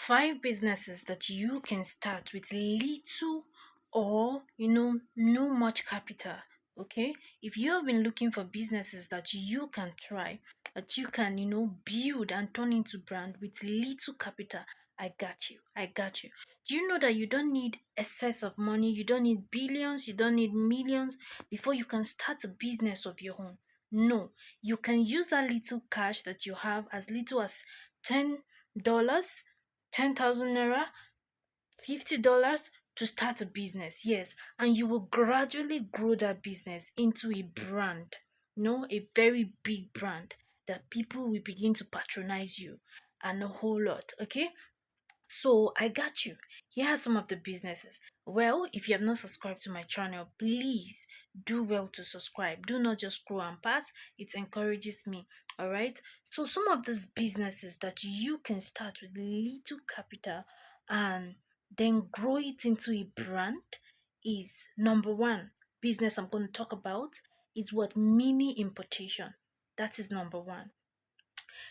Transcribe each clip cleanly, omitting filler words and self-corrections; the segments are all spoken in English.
Five businesses that you can start with little or no much capital. Okay, if you have been looking for businesses that you can try, that you can build and turn into brand with little capital, I got you. Do you know that you don't need excess of money, you don't need billions, you don't need millions before you can start a business of your own? No, you can use that little cash that you have, as little as $10, 10,000 naira, $50 to start a business. Yes, and you will gradually grow that business into a brand, a very big brand that people will begin to patronize you and a whole lot. Okay, so I got you. Here are some of the businesses. Well, if you have not subscribed to my channel, please do well to subscribe. Do not just scroll and pass. It encourages me. All right. So some of these businesses that you can start with little capital and then grow it into a brand is number one. Business I'm going to talk about is what mini importation. That is number one.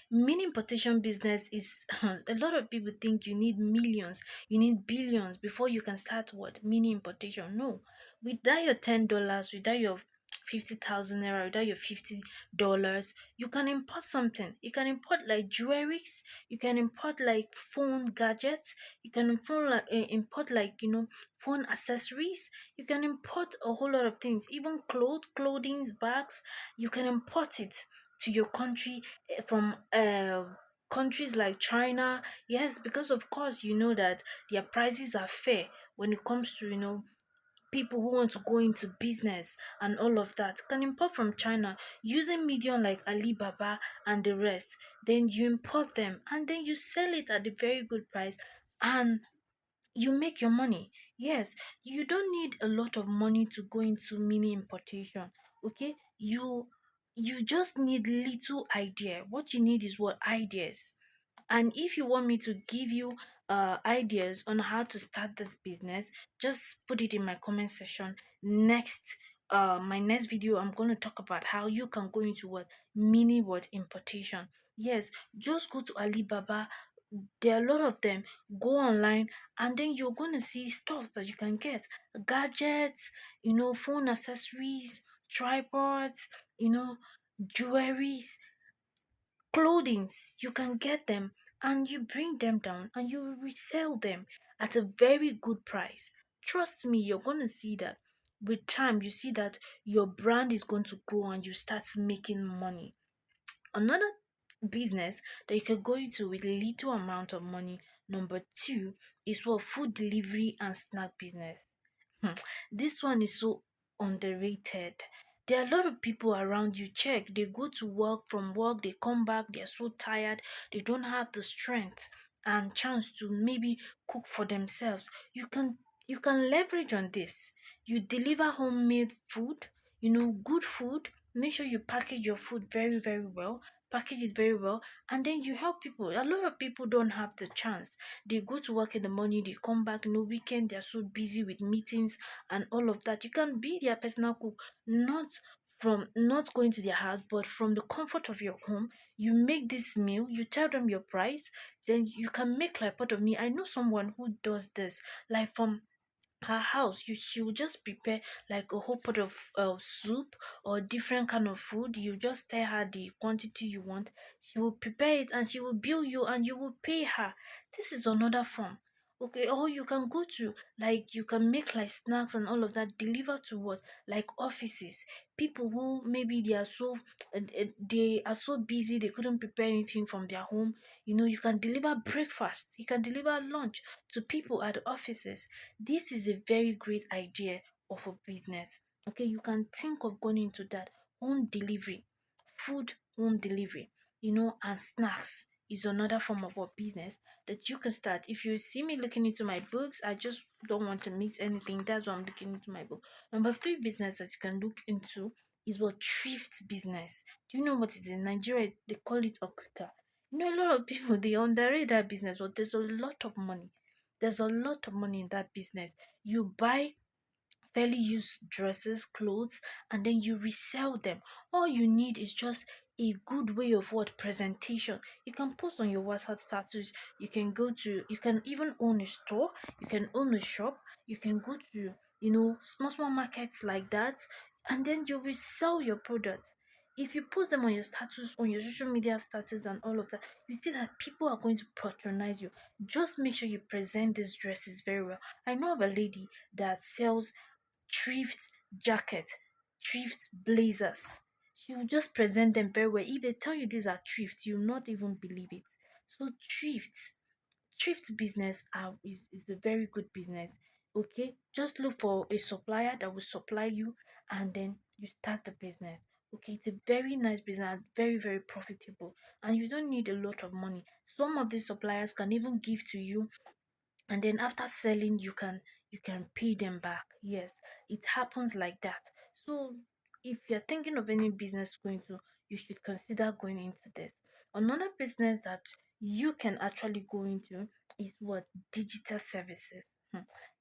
Mini importation business is a lot of people think you need millions, you need billions before you can start what mini importation. No, without your $10, without your 50,000 naira, without your $50, you can import something. You can import like jewelries, you can import like phone gadgets, you can import like phone accessories, you can import a whole lot of things, even clothing, bags. You can import it to your country from countries like China. Yes, because of course you know that their prices are fair when it comes to people who want to go into business and all of that. Can import from China using medium like Alibaba and the rest. Then you import them and then you sell it at a very good price, and you make your money. Yes, you don't need a lot of money to go into mini importation. Okay, you just need little idea. What you need is what ideas. And if you want me to give you ideas on how to start this business, just put it in my comment section. My next video, I'm going to talk about how you can go into what mini what importation. Yes, just go to Alibaba. There are a lot of them. Go online, and then you're going to see stuff that you can get, gadgets, phone accessories, tripods, jewelries, clothings. You can get them and you bring them down and you resell them at a very good price. Trust me, you're going to see that with time. You see that your brand is going to grow and you start making money. Another business that you can go into with little amount of money, number two, is what food delivery and snack business. Hmm. This one is so underrated. There are a lot of people around you. Check, they go to work, from work, they come back, they're so tired, they don't have the strength and chance to maybe cook for themselves. You can leverage on this. You deliver homemade food, good food. Make sure you package your food very, very well, package it very well, and then you help people. A lot of people don't have the chance. They go to work in the morning, they come back, weekend, they're so busy with meetings and all of that. You can be their personal cook, not going to their house, but from the comfort of your home. You make this meal, you tell them your price, then you can make like pot of meal. I know someone who does this, like from her house. She will just prepare like a whole pot of soup or different kind of food. You just tell her the quantity you want, she will prepare it and she will bill you and you will pay her. This is another form. Okay, or you can go to, like, you can make like snacks and all of that, deliver to what, like offices. People who maybe they are so busy they couldn't prepare anything from their home. You can deliver breakfast, you can deliver lunch to people at the offices. This is a very great idea of a business. Okay, you can think of going into that. Home delivery, food home delivery, and snacks is another form of a business that you can start. If you see me looking into my books, I just don't want to mix anything. That's why I'm looking into my book. Number three business that you can look into is what thrift business. Do you know what it is? In Nigeria, they call it okrika. A lot of people they underrate that business, but there's a lot of money. There's a lot of money in that business. You buy fairly used dresses, clothes, and then you resell them. All you need is just a good way of what presentation. You can post on your WhatsApp status. You can go to. You can even own a store. You can own a shop. You can go to small markets like that, and then you will sell your product. If you post them on your status, on your social media status, and all of that, you see that people are going to patronize you. Just make sure you present these dresses very well. I know of a lady that sells thrift jackets, thrift blazers. She will just present them very well. If they tell you these are thrift, you'll not even believe it. So thrift business is a very good business. Okay, just look for a supplier that will supply you, and then you start the business. Okay, it's a very nice business, very very profitable, and you don't need a lot of money. Some of these suppliers can even give to you, and then after selling you can pay them back. Yes, it happens like that. So if you're thinking of any business going to, you should consider going into this. Another business that you can actually go into is what? Digital services.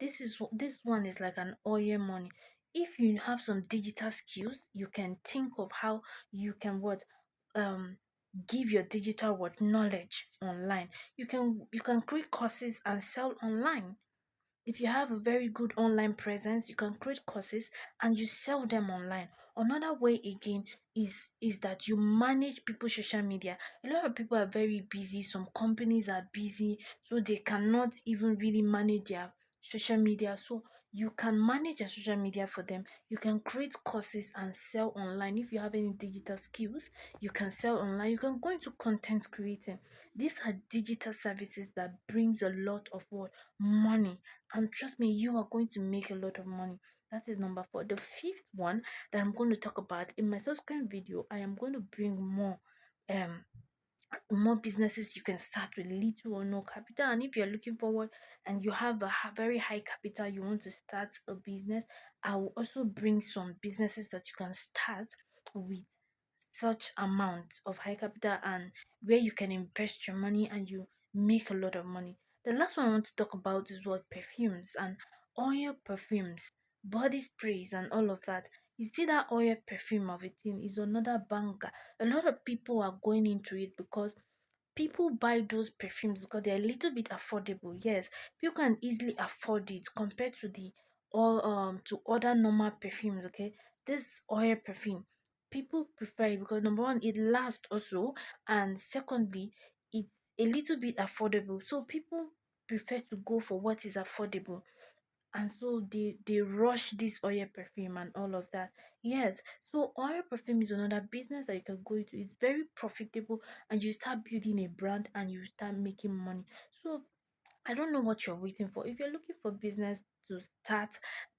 This one is like an oil money. If you have some digital skills, you can think of how you can what um give your digital what knowledge online. You can create courses and sell online. If you have a very good online presence, you can create courses and you sell them online. Another way again is that you manage people's social media. A lot of people are very busy. Some companies are busy, so they cannot even really manage their social media. So you can manage their social media for them. You can create courses and sell online. If you have any digital skills, you can sell online. You can go into content creating. These are digital services that brings a lot of what? Money. And trust me, you are going to make a lot of money. That is number four. The fifth one that I'm going to talk about in my subsequent video, I am going to bring um more businesses you can start with little or no capital. And if you're looking forward and you have a very high capital, you want to start a business, I will also bring some businesses that you can start with such amount of high capital, and where you can invest your money and you make a lot of money. The last one I want to talk about is what? Perfumes and oil perfumes, body sprays, and all of that. You see that oil perfume of a thing is another banger. A lot of people are going into it because people buy those perfumes because they're a little bit affordable. Yes, people can easily afford it compared to the all to other normal perfumes. Okay, this oil perfume, people prefer it because number one, it lasts also, and secondly, it's a little bit affordable. So people prefer to go for what is affordable, and so they rush this oil perfume and all of that. Yes, so oil perfume is another business that you can go into. It's very profitable, and you start building a brand and you start making money. So I don't know what you're waiting for. If you're looking for business to start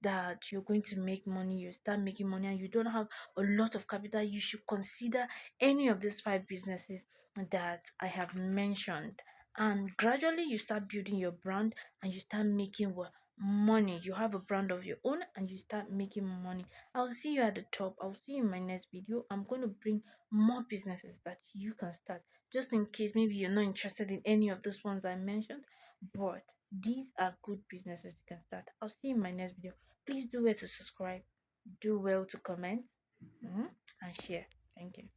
that you're going to make money, you start making money, and you don't have a lot of capital, you should consider any of these five businesses that I have mentioned. And gradually, you start building your brand and you start making what? Money. You have a brand of your own and you start making money. I'll see you at the top. I'll see you in my next video. I'm going to bring more businesses that you can start, just in case maybe you're not interested in any of those ones I mentioned, but these are good businesses you can start. I'll see you in my next video. Please do well to subscribe, do well to comment, and share. Thank you.